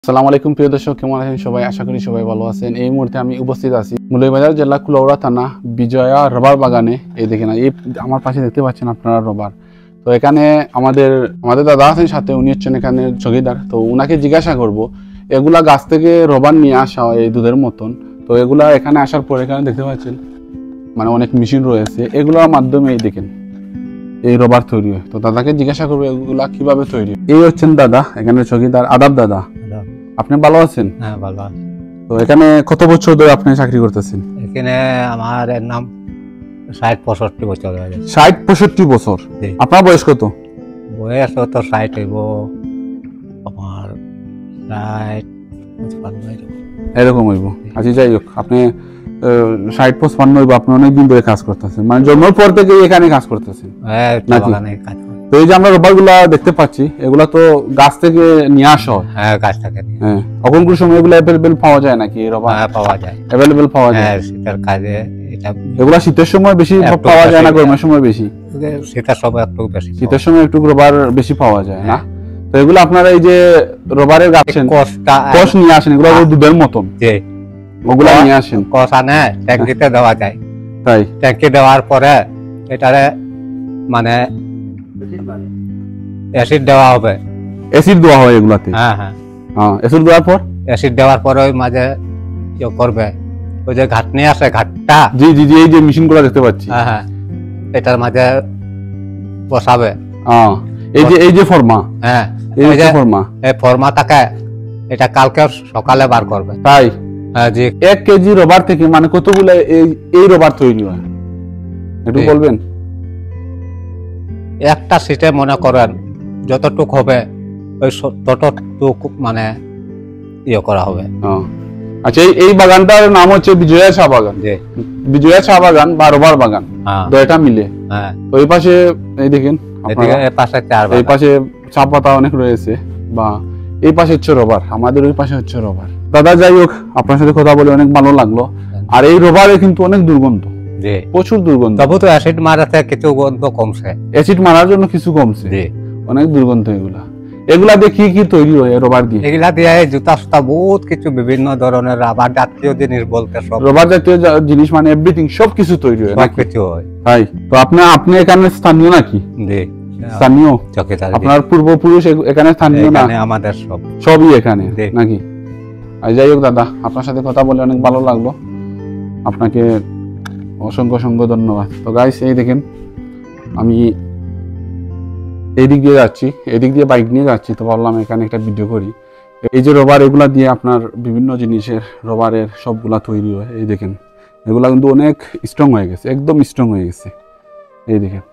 আসসালামু আলাইকুম প্রিয় দর্শক, কেমন আছেন সবাই? আশা করি সবাই ভালো আছেন। এই মুহূর্তে আমি উপস্থিত আছি মৌলভীবাজার জেলা কুলাউড়া থানা বিজয়া রবার বাগানে। এই দেখেন, এই আমার পাশে দেখতে পাচ্ছেন আপনারা রবার। তো এখানে আমাদের দাদা আছেন সাথে, উনি হচ্ছেন এখানে চৌকিদার। তো উনাকে জিজ্ঞাসা করব, এগুলা গাছ থেকে রবার নিয়ে আসা হয় এই দুধের মতন। তো এগুলা এখানে আসার পর এখানে দেখতে পাচ্ছেন মানে অনেক মেশিন রয়েছে, এগুলোর মাধ্যমে এই দেখেন এই রবার তৈরি হয়। তো দাদাকে জিজ্ঞাসা করবো এগুলা কিভাবে তৈরি। এই হচ্ছেন দাদা এখানে চৌকিদার। আদাব দাদা, আপনি ভালো আছেন? হ্যাঁ, ভালো আছি। তো এখানে কত বছর ধরে আপনি চাকরি করতেছেন? এখানে আমার নাম ৬০-৬৫ বছর হয়ে গেছে। ৬০-৬৫ বছর। আপনার বয়স কত? বয়স তো ৬০ হইব, আমার ৬০-৫৫ এরকম হইব। আচ্ছা, যাই হোক, আপনি ৬০-৫৫ হইব, আপনি অনেকদিন ধরে কাজ করতেছেন, মানে জন্মের পর থেকে এখানে কাজ করতেছেন। হ্যাঁ, বাগানে কাজ করি। তো এই যে আমরা রবার গুলা দেখতে পাচ্ছি, এগুলা তো গাছ থেকে নিয়ে আসা হয়। হ্যাঁ, গাছ থেকে। হ্যাঁ, এখনকার সময় এগুলো অ্যাভেলেবেল পাওয়া যায় নাকি? রবার পাওয়া যায়, অ্যাভেলেবেল পাওয়া যায়। হ্যাঁ, শীতের কাজে এটা। এগুলা শীতের সময় বেশি পাওয়া যায় না গরমের সময় বেশি? শীতের সময় একটু বেশি, শীতের সময় একটু রবার বেশি পাওয়া যায় না? তো এগুলো আপনারা এই যে রবারের গাছেন কষ নিয়ে আসেন, এগুলো দুধের মতন, ওগুলা নিয়ে আসেন। কষ আনে ট্যাঙ্কিতে দেওয়া যায়। তাই ট্যাঙ্কি দেওয়ার পরে এটারে মানে অ্যাসিড দেওয়া হবে। অ্যাসিড দেওয়া হয় এগুলাতে? হ্যাঁ হ্যাঁ, অ্যাসিড দেওয়ার পর অ্যাসিড দেওয়ার পরে ওই মাঝে ইয়ে করবে, ওই যে ঘাটনি আছে, ঘাটটা। জি জি জি, এই যে মেশিন গুলো দেখতে পাচ্ছি। হ্যাঁ হ্যাঁ, এটার মাঝে বসাবে। এই যে ফর্মা। হ্যাঁ, এই যে ফর্মা, এই ফর্মা থাকে, এটা কালকে সকালে বার করবে। তাই? হ্যাঁ জি। 1 কেজি রবার থেকে মানে কতগুলো এই রবার তৈরি হয় একটু বলবেন? একটা সিটে মনে করেন যতটুক হবে ওই ততটুক মানে ইয়ে করা হবে। আচ্ছা, এই বাগানটার নাম হচ্ছে বিজয়া চা বাগান। বিজয়া চা বাগান বা রবার বাগান, দুইটা মিলে। হ্যাঁ, তো এই পাশে এই দেখেন, এই পাশে এই পাশে চা পাতা অনেক রয়েছে, বা এই পাশে হচ্ছে রবার, আমাদের ওই পাশে হচ্ছে রবার। দাদা, যাই হোক, আপনার সাথে কথা বলে অনেক ভালো লাগলো। আর এই রবারে কিন্তু অনেক দুর্গন্ধ, প্রচুর দুর্গন্ধ। তবু তো অ্যাসিড মারাতে কিছু গন্ধ কমছে, অ্যাসিড মারার জন্য কিছু কমছে, অনেক দুর্গন্ধ এগুলা দিয়ে কি তৈরি হয় রবার দিয়ে? এগুলা দিয়ে জুতা সুতা বহুত কিছু, বিভিন্ন ধরনের রাবার জাতীয় জিনিস বলতে সব রবার জাতীয় জিনিস মানে এভরিথিং, সবকিছু তৈরি হয়, কিছু হয়। তাই তো? আপনি এখানে স্থানীয় নাকি? স্থানীয় চৌকিদার। আপনার পূর্বপুরুষ এখানে স্থানীয় না? আমাদের সবই এখানে নাকি? আর যাই হোক দাদা, আপনার সাথে কথা বলে অনেক ভালো লাগলো, আপনাকে অসংখ্য অসংখ্য ধন্যবাদ। তো গাইস, এই দেখেন, আমি এইদিক দিয়ে যাচ্ছি, এদিক দিয়ে বাইক নিয়ে যাচ্ছি, তো ভাবলাম এখানে একটা ভিডিও করি। এই যে রবার, এগুলা দিয়ে আপনার বিভিন্ন জিনিসের রবারের সবগুলা তৈরি হয়। এই দেখেন, এগুলা কিন্তু অনেক স্ট্রং হয়ে গেছে, একদম স্ট্রং হয়ে গেছে। এই দেখেন।